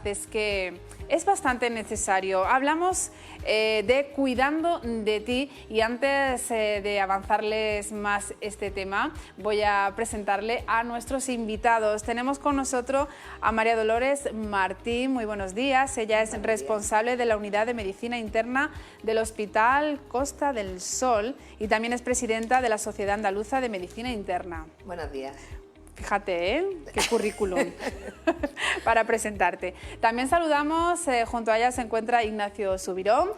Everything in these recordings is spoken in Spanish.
es que es bastante necesario. Hablamos de cuidando de ti y antes de avanzarles más este tema, voy a presentarle a nuestros invitados. Tenemos con nosotros a María Dolores Martín. Muy buenos días. Ella es responsable de la Unidad de Medicina Interna del Hospital Costa del Sol y también es presidenta de la Sociedad Andaluza de Medicina Interna. Buenos días. Fíjate, qué currículum para presentarte. También saludamos, junto a ella se encuentra Ignacio Subirón,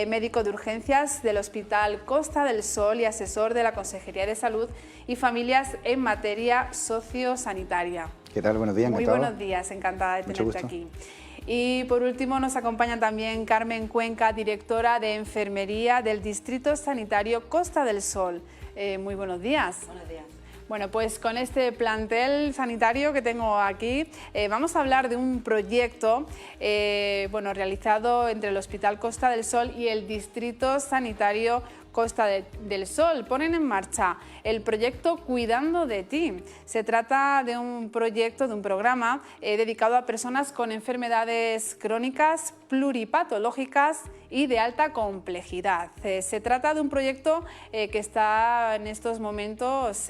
médico de urgencias del Hospital Costa del Sol y asesor de la Consejería de Salud y Familias en materia sociosanitaria. ¿Qué tal? Buenos días, encantado. Muy buenos días, encantada de tenerte aquí. Y por último nos acompaña también Carmen Cuenca, directora de Enfermería del Distrito Sanitario Costa del Sol. Muy buenos días. Buenos días. Bueno, pues con este plantel sanitario que tengo aquí, vamos a hablar de un proyecto realizado entre el Hospital Costa del Sol y el Distrito Sanitario Costa del Sol. Ponen en marcha el proyecto Cuidando de ti. Se trata de un proyecto, de un programa dedicado a personas con enfermedades crónicas pluripatológicas y de alta complejidad. Se trata de un proyecto que está en estos momentos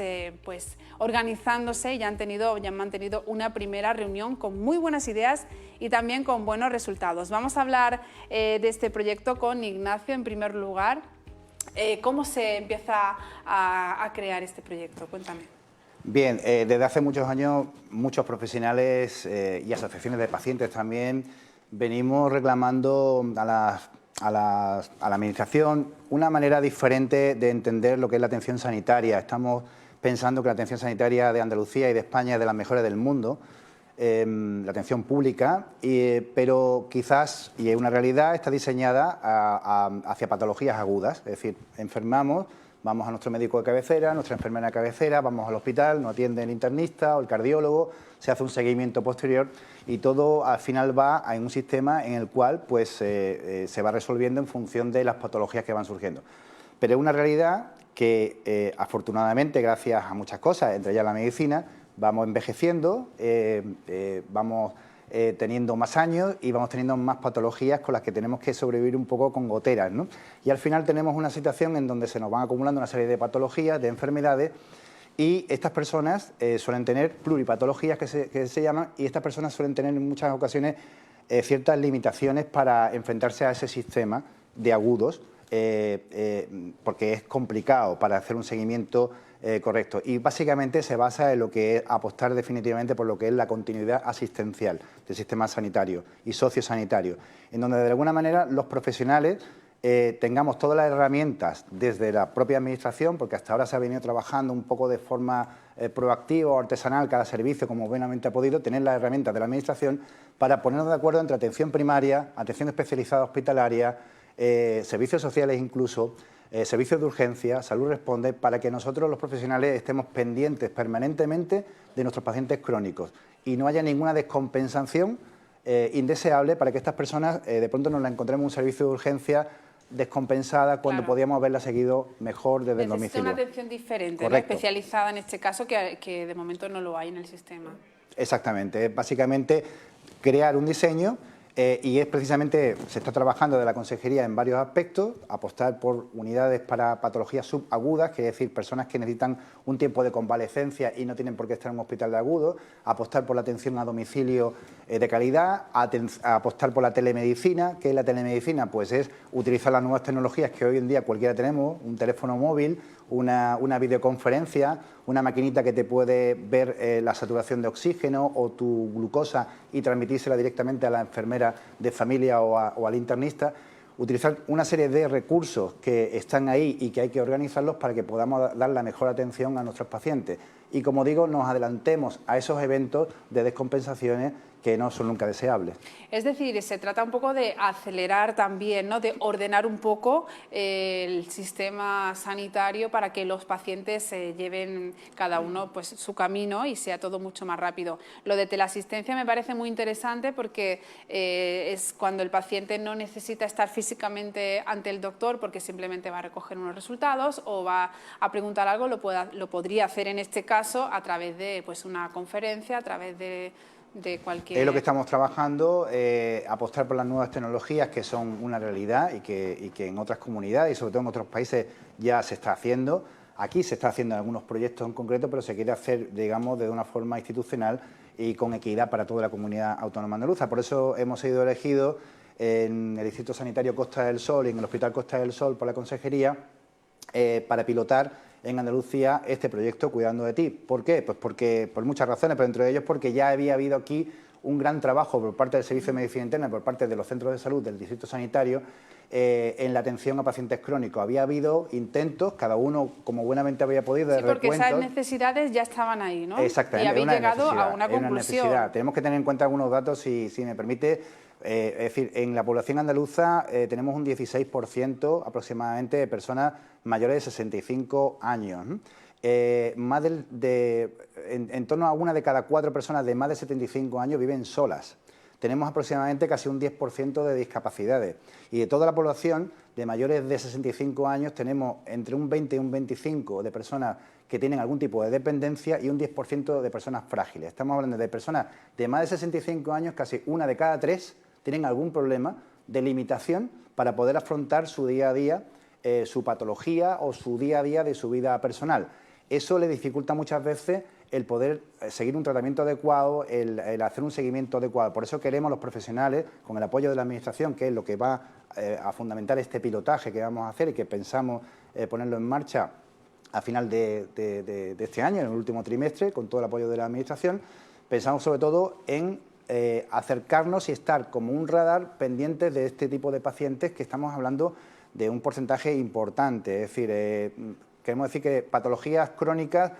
organizándose y ya han mantenido una primera reunión con muy buenas ideas y también con buenos resultados. Vamos a hablar de este proyecto con Ignacio en primer lugar. ¿Cómo se empieza a crear este proyecto? Cuéntame. Bien, desde hace muchos años muchos profesionales y asociaciones de pacientes también venimos reclamando a la Administración una manera diferente de entender lo que es la atención sanitaria. Estamos pensando que la atención sanitaria de Andalucía y de España es de las mejores del mundo, la atención pública, pero quizás, y es una realidad, está diseñada hacia patologías agudas, es decir, enfermamos, vamos a nuestro médico de cabecera, nuestra enfermera de cabecera, vamos al hospital, nos atiende el internista o el cardiólogo, se hace un seguimiento posterior y todo al final va en un sistema en el cual pues, se va resolviendo en función de las patologías que van surgiendo. Pero es una realidad que afortunadamente, gracias a muchas cosas, entre ellas la medicina, vamos envejeciendo, vamos teniendo más años y vamos teniendo más patologías con las que tenemos que sobrevivir un poco con goteras, ¿no? Y al final tenemos una situación en donde se nos van acumulando una serie de patologías, de enfermedades, y estas personas suelen tener pluripatologías que se llaman, y estas personas suelen tener en muchas ocasiones ciertas limitaciones para enfrentarse a ese sistema de agudos, porque es complicado para hacer un seguimiento correcto. Y básicamente se basa en lo que es apostar definitivamente por lo que es la continuidad asistencial del sistema sanitario y sociosanitario, en donde de alguna manera los profesionales tengamos todas las herramientas desde la propia Administración, porque hasta ahora se ha venido trabajando un poco de forma proactiva o artesanal cada servicio, como buenamente ha podido, tener las herramientas de la Administración para ponernos de acuerdo entre atención primaria, atención especializada hospitalaria, servicios sociales incluso, servicios de urgencia, Salud Responde, para que nosotros los profesionales estemos pendientes permanentemente de nuestros pacientes crónicos y no haya ninguna descompensación indeseable para que estas personas de pronto nos la encontremos en un servicio de urgencia descompensada cuando podíamos haberla seguido mejor desde el domicilio. Necesita una atención diferente, ¿no? Especializada en este caso, que de momento no lo hay en el sistema. Exactamente, es básicamente crear un diseño y es precisamente, se está trabajando de la Consejería en varios aspectos, apostar por unidades para patologías subagudas, que es decir, personas que necesitan un tiempo de convalecencia y no tienen por qué estar en un hospital de agudo, apostar por la atención a domicilio de calidad, apostar por la telemedicina. ¿Qué es la telemedicina? Pues es utilizar las nuevas tecnologías que hoy en día cualquiera tenemos, un teléfono móvil, una videoconferencia, una maquinita que te puede ver la saturación de oxígeno o tu glucosa y transmitírsela directamente a la enfermera de familia o al internista. Utilizar una serie de recursos que están ahí y que hay que organizarlos para que podamos dar la mejor atención a nuestros pacientes. Y como digo, nos adelantemos a esos eventos de descompensaciones que no son nunca deseables. Es decir, se trata un poco de acelerar también, ¿no? De ordenar un poco el sistema sanitario para que los pacientes se lleven cada uno pues, su camino y sea todo mucho más rápido. Lo de teleasistencia me parece muy interesante porque es cuando el paciente no necesita estar físicamente ante el doctor porque simplemente va a recoger unos resultados o va a preguntar algo, lo podría hacer en este caso a través de pues, una conferencia, a través de de cualquier... Es lo que estamos trabajando, apostar por las nuevas tecnologías que son una realidad y que en otras comunidades y sobre todo en otros países ya se está haciendo. Aquí se está haciendo algunos proyectos en concreto, pero se quiere hacer, digamos, de una forma institucional y con equidad para toda la comunidad autónoma andaluza. Por eso hemos sido elegidos en el Distrito Sanitario Costa del Sol y en el Hospital Costa del Sol por la Consejería para pilotar en Andalucía este proyecto Cuidando de Ti. ¿Por qué? Pues porque, por muchas razones, pero entre ellos porque ya había habido aquí un gran trabajo por parte del Servicio de Medicina Interna, por parte de los centros de salud del Distrito Sanitario, en la atención a pacientes crónicos. Había habido intentos, cada uno como buenamente había podido, de porque recuentos. esas necesidades ya estaban ahí, ¿no? Exactamente. Y habéis llegado a una conclusión. Tenemos que tener en cuenta algunos datos, si me permite. Es decir, en la población andaluza tenemos un 16% aproximadamente de personas mayores de 65 años. En torno a una de cada 4 personas de más de 75 años viven solas. Tenemos aproximadamente casi un 10% de discapacidades. Y de toda la población de mayores de 65 años tenemos entre un 20 y un 25 de personas que tienen algún tipo de dependencia y un 10% de personas frágiles. Estamos hablando de personas de más de 65 años, casi una de cada 3 tienen algún problema de limitación para poder afrontar su día a día, su patología o su día a día de su vida personal. Eso le dificulta muchas veces el poder seguir un tratamiento adecuado, el hacer un seguimiento adecuado. Por eso queremos los profesionales, con el apoyo de la Administración, que es lo que va a fundamentar este pilotaje que vamos a hacer y que pensamos ponerlo en marcha a final de este año, en el último trimestre, con todo el apoyo de la Administración, pensamos sobre todo en acercarnos y estar como un radar pendientes de este tipo de pacientes, que estamos hablando de un porcentaje importante. Es decir, queremos decir que patologías crónicas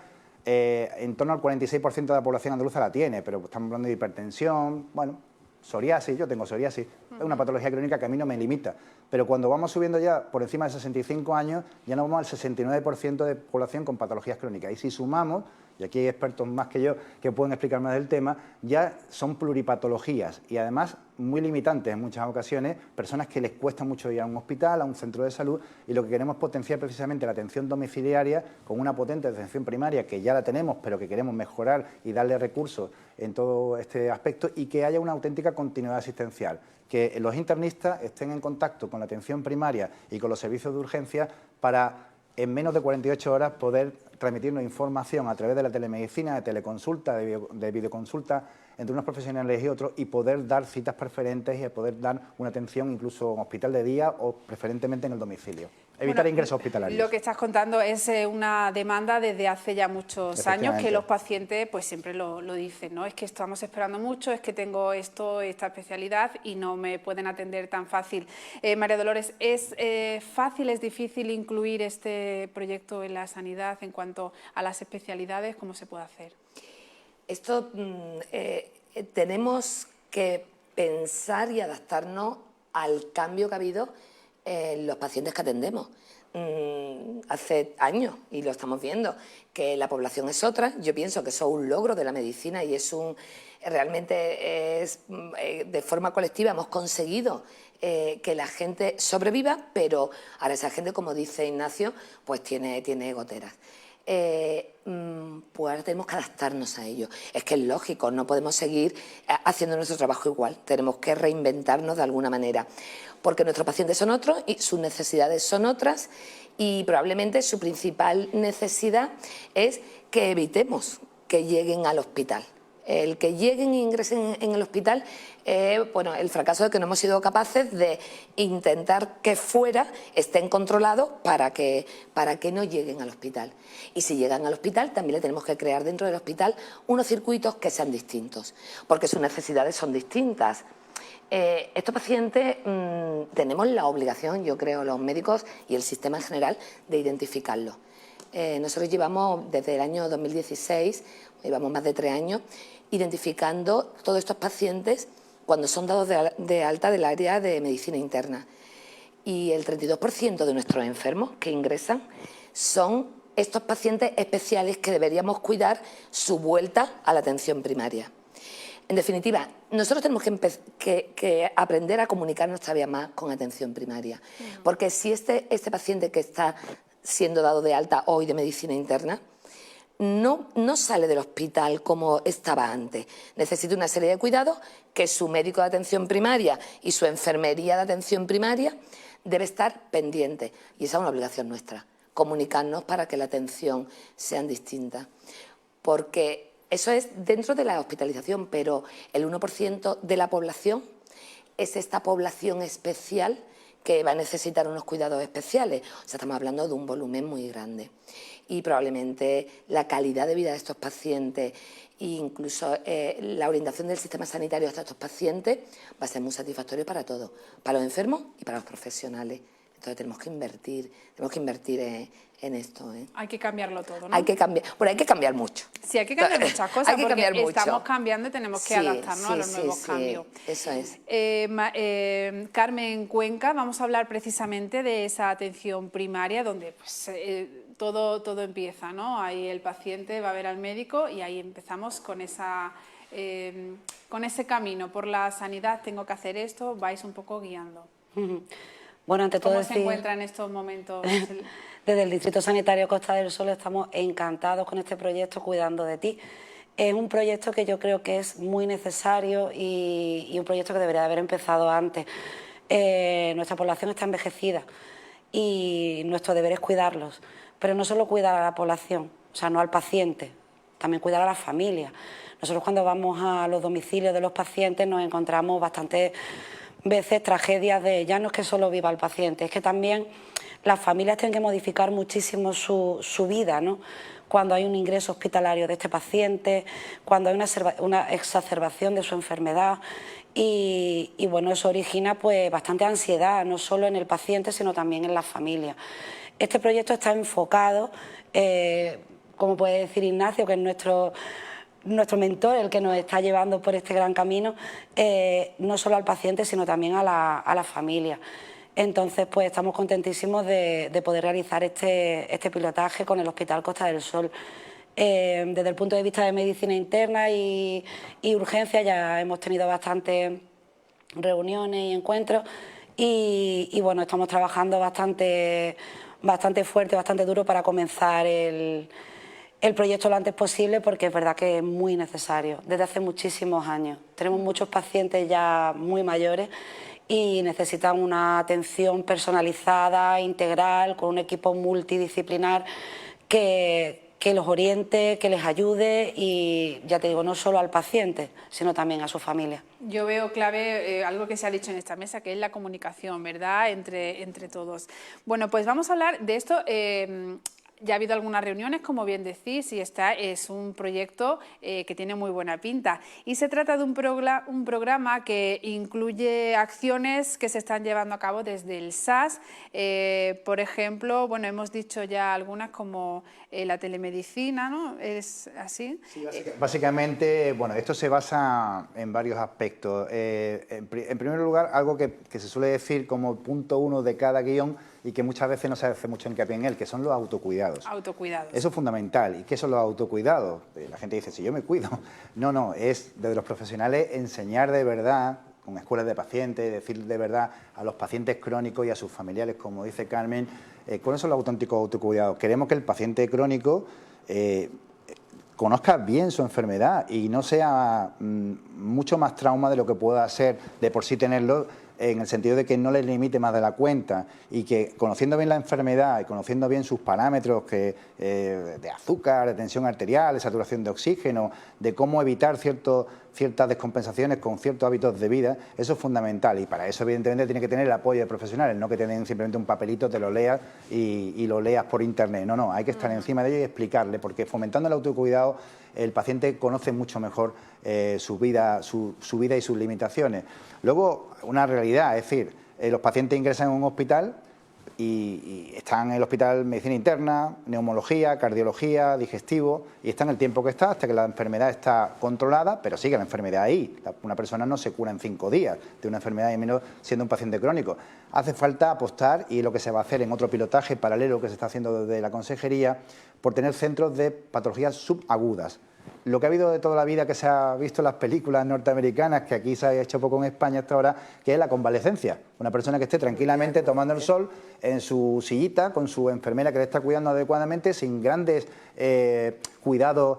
en torno al 46% de la población andaluza la tiene, pero estamos hablando de hipertensión, bueno, psoriasis, yo tengo psoriasis, es una patología crónica que a mí no me limita, pero cuando vamos subiendo ya por encima de 65 años, ya nos vamos al 69% de población con patologías crónicas. Y si sumamos, y aquí hay expertos más que yo que pueden explicar más del tema, ya son pluripatologías y además muy limitantes en muchas ocasiones, personas que les cuesta mucho ir a un hospital, a un centro de salud, y lo que queremos es potenciar precisamente la atención domiciliaria con una potente atención primaria que ya la tenemos, pero que queremos mejorar y darle recursos en todo este aspecto, y que haya una auténtica continuidad asistencial, que los internistas estén en contacto con la atención primaria y con los servicios de urgencia para en menos de 48 horas poder transmitirnos información a través de la telemedicina, de teleconsulta, de videoconsulta entre unos profesionales y otros, y poder dar citas preferentes y poder dar una atención incluso en hospital de día o preferentemente en el domicilio. Evitar ingresos hospitalarios. Lo que estás contando es una demanda desde hace ya muchos años, que los pacientes pues siempre lo dicen, ¿no? Es que estamos esperando mucho, es que tengo esta especialidad y no me pueden atender tan fácil. María Dolores, ¿es fácil, es difícil incluir este proyecto en la sanidad en cuanto a las especialidades? ¿Cómo se puede hacer? Esto tenemos que pensar y adaptarnos al cambio que ha habido en los pacientes que atendemos. Hace años, y lo estamos viendo, que la población es otra. Yo pienso que eso es un logro de la medicina y realmente de forma colectiva hemos conseguido que la gente sobreviva, pero ahora esa gente, como dice Ignacio, pues tiene goteras. Pues ahora tenemos que adaptarnos a ello. Es que es lógico, no podemos seguir haciendo nuestro trabajo igual, tenemos que reinventarnos de alguna manera, porque nuestros pacientes son otros y sus necesidades son otras, y probablemente su principal necesidad es que evitemos que lleguen al hospital. El que lleguen e ingresen en el hospital, bueno, el fracaso de que no hemos sido capaces de intentar que fuera estén controlados para que no lleguen al hospital. Y si llegan al hospital, también le tenemos que crear dentro del hospital unos circuitos que sean distintos, porque sus necesidades son distintas. Estos pacientes tenemos la obligación, yo creo, los médicos y el sistema en general, de identificarlos. Nosotros llevamos desde el año 2016, llevamos más de 3 años, identificando todos estos pacientes cuando son dados de alta del área de medicina interna. Y el 32% de nuestros enfermos que ingresan son estos pacientes especiales que deberíamos cuidar su vuelta a la atención primaria. En definitiva, nosotros tenemos que aprender a comunicarnos todavía más con atención primaria, porque si este paciente que está siendo dado de alta hoy de medicina interna, no sale del hospital como estaba antes. Necesita una serie de cuidados que su médico de atención primaria y su enfermería de atención primaria debe estar pendiente. Y esa es una obligación nuestra, comunicarnos para que la atención sea distinta. Porque eso es dentro de la hospitalización, pero el 1% de la población es esta población especial que va a necesitar unos cuidados especiales. O sea, estamos hablando de un volumen muy grande. Y probablemente la calidad de vida de estos pacientes e incluso la orientación del sistema sanitario hasta estos pacientes va a ser muy satisfactorio para todos, para los enfermos y para los profesionales. Entonces tenemos que invertir en esto. Hay que cambiarlo todo, ¿no? Hay que cambiar mucho. Sí, hay que cambiar muchas cosas, hay que porque cambiar mucho. Estamos cambiando y tenemos que adaptarnos a los nuevos cambios. Eso es. Carmen Cuenca, vamos a hablar precisamente de esa atención primaria donde pues, todo empieza, ¿no? Ahí el paciente va a ver al médico y ahí empezamos con ese camino. Por la sanidad tengo que hacer esto, vais un poco guiando. Bueno, ante todo ¿Cómo se encuentra en estos momentos? Desde el Distrito Sanitario Costa del Sol estamos encantados con este proyecto Cuidando de Ti. Es un proyecto que yo creo que es muy necesario y un proyecto que debería de haber empezado antes. Nuestra población está envejecida y nuestro deber es cuidarlos, pero no solo cuidar a la población, o sea, no al paciente, también cuidar a la familia. Nosotros cuando vamos a los domicilios de los pacientes nos encontramos bastantes veces tragedias de ya no es que solo viva el paciente, es que también las familias tienen que modificar muchísimo su vida, ¿no? Cuando hay un ingreso hospitalario de este paciente, cuando hay una exacerbación de su enfermedad y bueno, eso origina pues bastante ansiedad, no solo en el paciente sino también en la familia. Este proyecto está enfocado, como puede decir Ignacio, que es nuestro mentor, el que nos está llevando por este gran camino, no solo al paciente, sino también a la familia. Entonces, pues estamos contentísimos de poder realizar este pilotaje con el Hospital Costa del Sol. Desde el punto de vista de medicina interna y urgencia ya hemos tenido bastantes reuniones y encuentros y bueno, estamos trabajando bastante fuerte, bastante duro para comenzar el proyecto lo antes posible, porque es verdad que es muy necesario desde hace muchísimos años. Tenemos muchos pacientes ya muy mayores y necesitan una atención personalizada, integral, con un equipo multidisciplinar que los oriente, que les ayude y, ya te digo, no solo al paciente, sino también a su familia. Yo veo clave algo que se ha dicho en esta mesa, que es la comunicación, ¿verdad?, entre todos. Bueno, pues vamos a hablar de esto. Ya ha habido algunas reuniones, como bien decís, y es un proyecto que tiene muy buena pinta. Y se trata de un programa que incluye acciones que se están llevando a cabo desde el SAS. Por ejemplo, bueno, hemos dicho ya algunas como la telemedicina, ¿no? ¿Es así? Sí, básicamente, bueno, esto se basa en varios aspectos. En primer lugar, algo que se suele decir como punto 1 de cada guión y que muchas veces no se hace mucho hincapié en él, que son los autocuidados. Autocuidados. Eso es fundamental. ¿Y qué son los autocuidados? La gente dice, si yo me cuido. No, es desde los profesionales enseñar de verdad, con escuelas de pacientes, decir de verdad a los pacientes crónicos y a sus familiares, como dice Carmen, ¿cuáles son los auténticos autocuidados? Queremos que el paciente crónico conozca bien su enfermedad y no sea mucho más trauma de lo que pueda ser de por sí tenerlo, en el sentido de que no le limite más de la cuenta y que, conociendo bien la enfermedad y conociendo bien sus parámetros de azúcar, de tensión arterial, de saturación de oxígeno, de cómo evitar ciertas descompensaciones con ciertos hábitos de vida, eso es fundamental y para eso evidentemente tiene que tener el apoyo de profesionales, no que te den simplemente un papelito, te lo leas y lo leas por internet. No, hay que estar encima de ello y explicarle, porque fomentando el autocuidado el paciente conoce mucho mejor su vida y sus limitaciones. Luego, una realidad, es decir, los pacientes ingresan en un hospital y están en el hospital medicina interna, neumología, cardiología, digestivo, y están el tiempo que está hasta que la enfermedad está controlada, pero sigue la enfermedad ahí. Una persona no se cura en 5 días de una enfermedad, y menos siendo un paciente crónico. Hace falta apostar, y lo que se va a hacer en otro pilotaje paralelo que se está haciendo desde la consejería, por tener centros de patologías subagudas. lo que ha habido de toda la vida que se ha visto en las películas norteamericanas, que aquí se ha hecho poco en España hasta ahora, que es la convalecencia. Una persona que esté tranquilamente tomando el sol en su sillita, con su enfermera que le está cuidando adecuadamente, sin grandes cuidados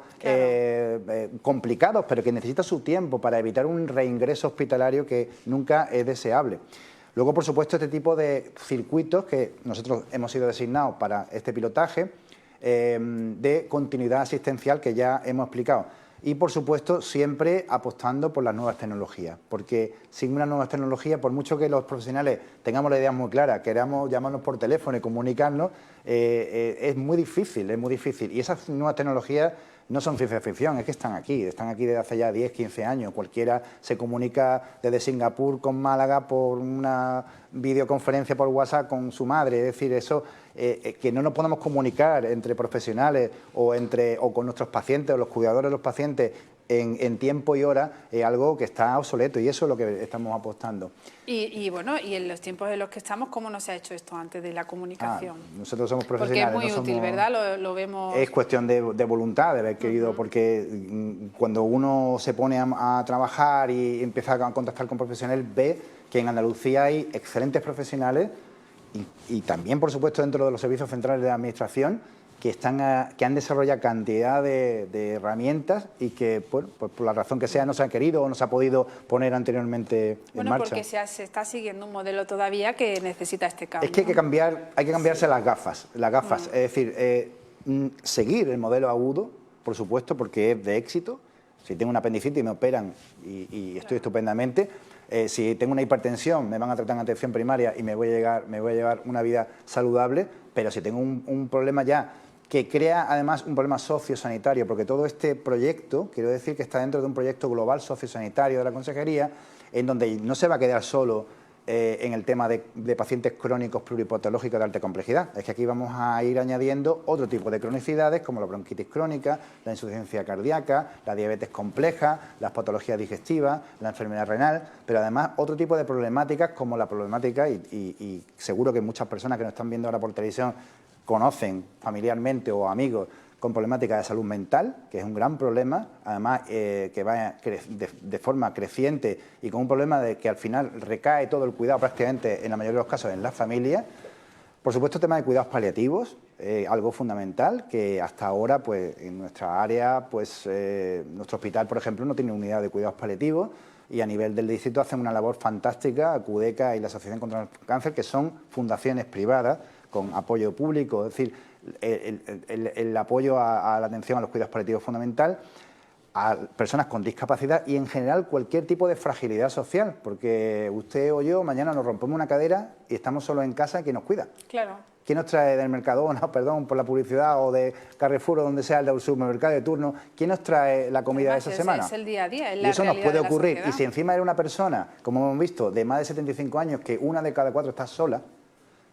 complicados, pero que necesita su tiempo para evitar un reingreso hospitalario que nunca es deseable. Luego, por supuesto, este tipo de circuitos que nosotros hemos sido designados para este pilotaje, de continuidad asistencial que ya hemos explicado. Y, por supuesto, siempre apostando por las nuevas tecnologías, porque sin unas nuevas tecnologías, por mucho que los profesionales tengamos la idea muy clara, queramos llamarnos por teléfono y comunicarnos, es muy difícil, Y esas nuevas tecnologías no son ciencia ficción, es que están aquí desde hace ya 10, 15 años. Cualquiera se comunica desde Singapur con Málaga por una videoconferencia por WhatsApp con su madre. Es decir, eso, que no nos podamos comunicar entre profesionales o con nuestros pacientes o los cuidadores de los pacientes en tiempo y hora, es algo que está obsoleto y eso es lo que estamos apostando. Y bueno, y en los tiempos en los que estamos, ¿cómo no se ha hecho esto antes de la comunicación? Nosotros somos profesionales. Porque es muy útil, ¿verdad? Lo vemos... Es cuestión de voluntad, de haber querido, porque cuando uno se pone a trabajar y empieza a contactar con profesionales, ve que en Andalucía hay excelentes profesionales y también, por supuesto, dentro de los servicios centrales de la Administración, que han desarrollado cantidad de herramientas y que, pues, por la razón que sea, no se han querido o no se ha podido poner anteriormente en marcha. Porque se está siguiendo un modelo todavía que necesita este cambio. Es que hay que cambiarse las gafas. Es decir, seguir el modelo agudo, por supuesto, porque es de éxito. Si tengo una apendicitis me operan y estoy estupendamente. Si tengo una hipertensión me van a tratar en atención primaria y me voy a llevar una vida saludable, pero si tengo un problema ya que crea además un problema sociosanitario, porque todo este proyecto, quiero decir que está dentro de un proyecto global sociosanitario de la Consejería, en donde no se va a quedar solo en el tema de pacientes crónicos pluripatológicos de alta complejidad. Es que aquí vamos a ir añadiendo otro tipo de cronicidades como la bronquitis crónica, la insuficiencia cardíaca, la diabetes compleja, las patologías digestivas, la enfermedad renal, pero además otro tipo de problemáticas como la problemática, y seguro que muchas personas que nos están viendo ahora por televisión conocen familiarmente o amigos con problemáticas de salud mental, que es un gran problema, además que va de forma creciente y con un problema de que al final recae todo el cuidado prácticamente en la mayoría de los casos en la familia. Por supuesto, el tema de cuidados paliativos, algo fundamental, que hasta ahora pues en nuestra área, pues nuestro hospital, por ejemplo, no tiene unidad de cuidados paliativos y a nivel del distrito hacen una labor fantástica, Cudeca y la Asociación contra el Cáncer, que son fundaciones privadas con apoyo público, es decir, el apoyo a la atención a los cuidados paliativos es fundamental, a personas con discapacidad y en general cualquier tipo de fragilidad social, porque usted o yo mañana nos rompemos una cadera y estamos solos en casa, ¿quién nos cuida? Claro. ¿Quién nos trae del Mercadona, perdón por la publicidad, o de Carrefour o donde sea el del supermercado de turno? ¿Quién nos trae la comida de esa semana? Es el día a día, es la y eso nos puede ocurrir. sociedad. Y si encima era una persona, como hemos visto, de más de 75 años, que una de cada 4 está sola,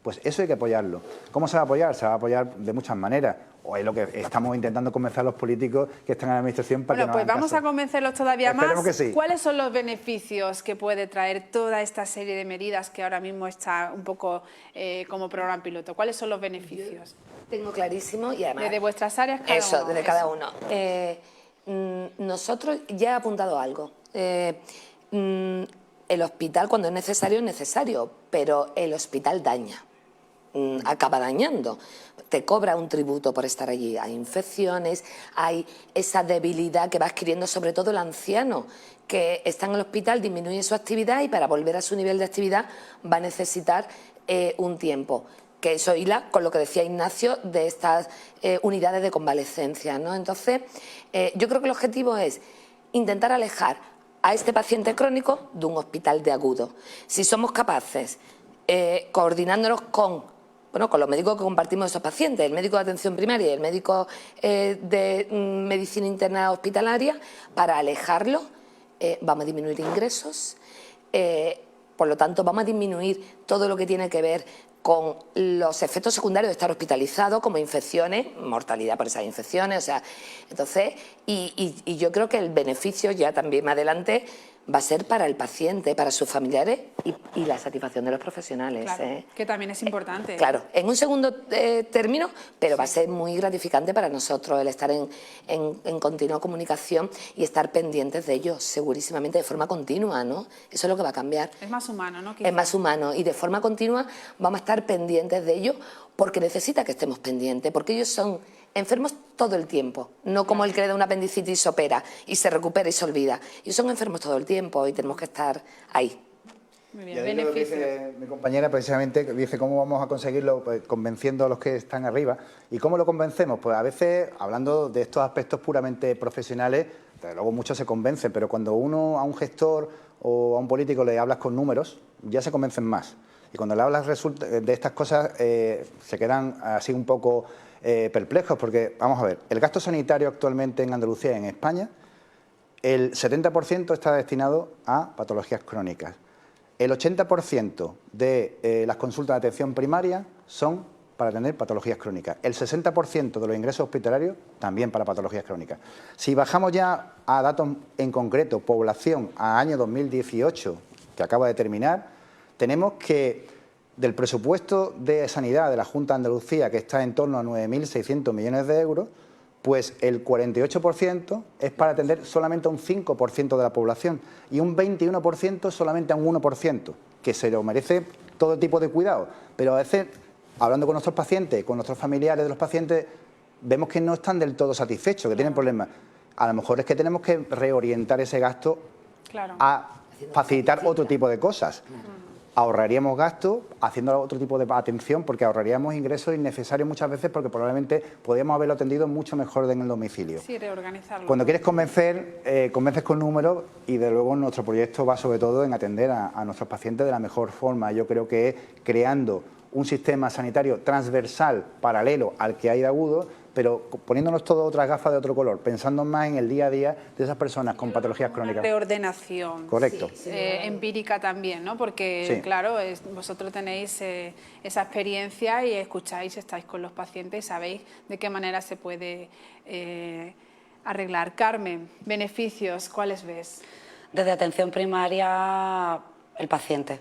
pues eso hay que apoyarlo. ¿Cómo se va a apoyar? Se va a apoyar de muchas maneras. O es lo que estamos intentando convencer a los políticos que están en la Administración para que nos hagan caso. Vamos a convencerlos todavía más. Esperemos que sí. ¿Cuáles son los beneficios que puede traer toda esta serie de medidas que ahora mismo está un poco como programa piloto? ¿Cuáles son los beneficios? Tengo clarísimo y además... Desde vuestras áreas cada eso, uno. Desde cada uno. Nosotros ya he apuntado algo. El hospital, cuando es necesario, pero el hospital daña. Acaba dañando, te cobra un tributo por estar allí, hay infecciones, hay esa debilidad que va adquiriendo sobre todo el anciano que está en el hospital, disminuye su actividad y para volver a su nivel de actividad va a necesitar un tiempo, que eso hila con lo que decía Ignacio de estas unidades de convalescencia, ¿no? Entonces, yo creo que el objetivo es intentar alejar a este paciente crónico de un hospital de agudo. Si somos capaces, coordinándonos con los médicos que compartimos esos pacientes, el médico de atención primaria y el médico de medicina interna hospitalaria, para alejarlo, vamos a disminuir ingresos, por lo tanto vamos a disminuir todo lo que tiene que ver con los efectos secundarios de estar hospitalizado, como infecciones, mortalidad por esas infecciones, o sea, entonces, y yo creo que el beneficio ya también más adelante va a ser para el paciente, para sus familiares y la satisfacción de los profesionales. Claro, que también es importante. Claro, en un segundo término, pero va a ser muy gratificante para nosotros el estar en continua comunicación y estar pendientes de ellos, segurísimamente, de forma continua, ¿no? Eso es lo que va a cambiar. Es más humano, ¿no? Es más humano y de forma continua vamos a estar pendientes de ellos porque necesita que estemos pendientes, porque ellos son enfermos todo el tiempo, no como el que le da una apendicitis y se opera y se recupera y se olvida. Ellos son enfermos todo el tiempo y tenemos que estar ahí. Muy bien, y ahí lo que dice mi compañera precisamente, dice cómo vamos a conseguirlo, pues, convenciendo a los que están arriba. ¿Y cómo lo convencemos? Pues a veces, hablando de estos aspectos puramente profesionales, luego muchos se convencen, pero cuando uno a un gestor o a un político le hablas con números, ya se convencen más. Y cuando le hablas de estas cosas, se quedan así un poco perplejos, porque, vamos a ver, el gasto sanitario actualmente en Andalucía y en España, el 70% está destinado a patologías crónicas. El 80% de las consultas de atención primaria son para atender patologías crónicas. El 60% de los ingresos hospitalarios también para patologías crónicas. Si bajamos ya a datos en concreto, población a año 2018, que acaba de terminar, tenemos que del presupuesto de sanidad de la Junta de Andalucía, que está en torno a 9.600 millones de euros, pues el 48% es para atender solamente a un 5% de la población y un 21% solamente a un 1%, que se lo merece todo tipo de cuidado. Pero a veces, hablando con nuestros pacientes, con nuestros familiares de los pacientes, vemos que no están del todo satisfechos, que tienen problemas. A lo mejor es que tenemos que reorientar ese gasto a facilitar otro tipo de cosas. Ahorraríamos gastos haciendo otro tipo de atención, porque ahorraríamos ingresos innecesarios muchas veces, porque probablemente podríamos haberlo atendido mucho mejor en el domicilio. Sí, reorganizarlo. Cuando quieres convencer, convences con números y de luego nuestro proyecto va sobre todo en atender a nuestros pacientes de la mejor forma. Yo creo que creando un sistema sanitario transversal, paralelo al que hay de agudo, pero poniéndonos todas otras gafas de otro color, pensando más en el día a día de esas personas con patologías crónicas. Reordenación. Correcto. Empírica también, ¿no? Porque, claro, vosotros tenéis esa experiencia y escucháis, estáis con los pacientes y sabéis de qué manera se puede arreglar. Carmen, beneficios, ¿cuáles ves? Desde atención primaria, el paciente.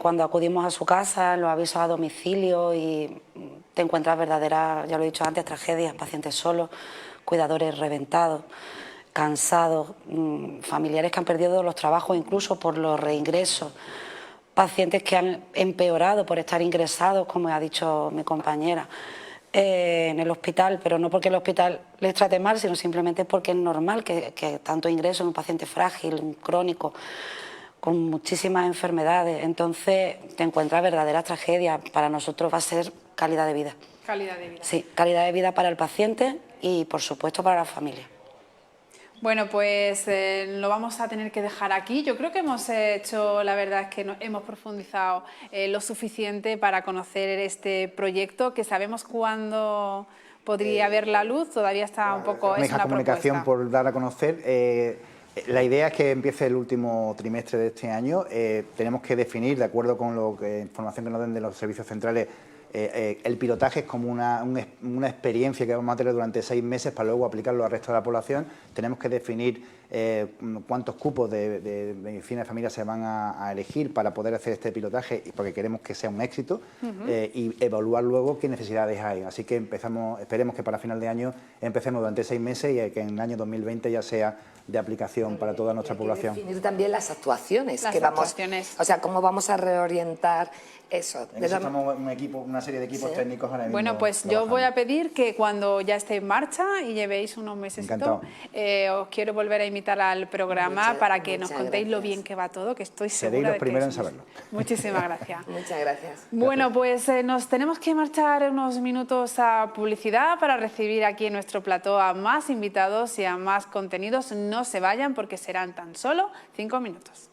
Cuando acudimos a su casa, los avisos a domicilio y te encuentras verdaderas, ya lo he dicho antes, tragedias, pacientes solos, cuidadores reventados, cansados, familiares que han perdido los trabajos incluso por los reingresos, pacientes que han empeorado por estar ingresados, como ha dicho mi compañera, en el hospital, pero no porque el hospital les trate mal, sino simplemente porque es normal que tanto ingreso en un paciente frágil, un crónico, con muchísimas enfermedades. Entonces te encuentras verdaderas tragedias. Para nosotros va a ser calidad de vida. Calidad de vida. Sí, calidad de vida para el paciente y, por supuesto, para la familia. Bueno, pues lo vamos a tener que dejar aquí. Yo creo que hemos hecho, la verdad es que hemos profundizado lo suficiente para conocer este proyecto, que sabemos cuándo podría ver la luz, todavía está un poco... Es una comunicación propuesta. por dar a conocer. La idea es que empiece el último trimestre de este año. Tenemos que definir, de acuerdo con la información que nos den de los servicios centrales, el pilotaje es como una experiencia que vamos a tener durante 6 meses para luego aplicarlo al resto de la población. Tenemos que definir cuántos cupos de medicina de familia se van a elegir para poder hacer este pilotaje, porque queremos que sea un éxito, y evaluar luego qué necesidades hay. Así que esperemos que para final de año empecemos durante 6 meses y que en el año 2020 ya sea de aplicación para toda nuestra población. Definir también las actuaciones. Actuaciones. O sea, cómo vamos a reorientar eso. En eso estamos una serie de equipos técnicos ahora mismo. Bueno, pues yo voy a pedir que cuando ya esté en marcha y llevéis unos meses, os quiero volver a invitar al programa para que nos contéis lo bien que va todo, que estoy segura de que... Seréis los primeros en saberlo. Muchísimas gracias. Muchas gracias. Bueno, pues nos tenemos que marchar unos minutos a publicidad para recibir aquí en nuestro plató a más invitados y a más contenidos. No se vayan porque serán tan solo 5 minutos.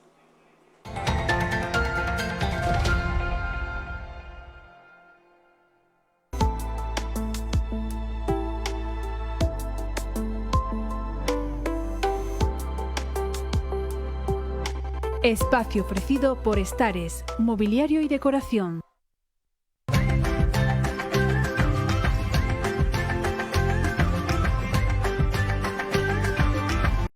Espacio ofrecido por Estares, Mobiliario y Decoración.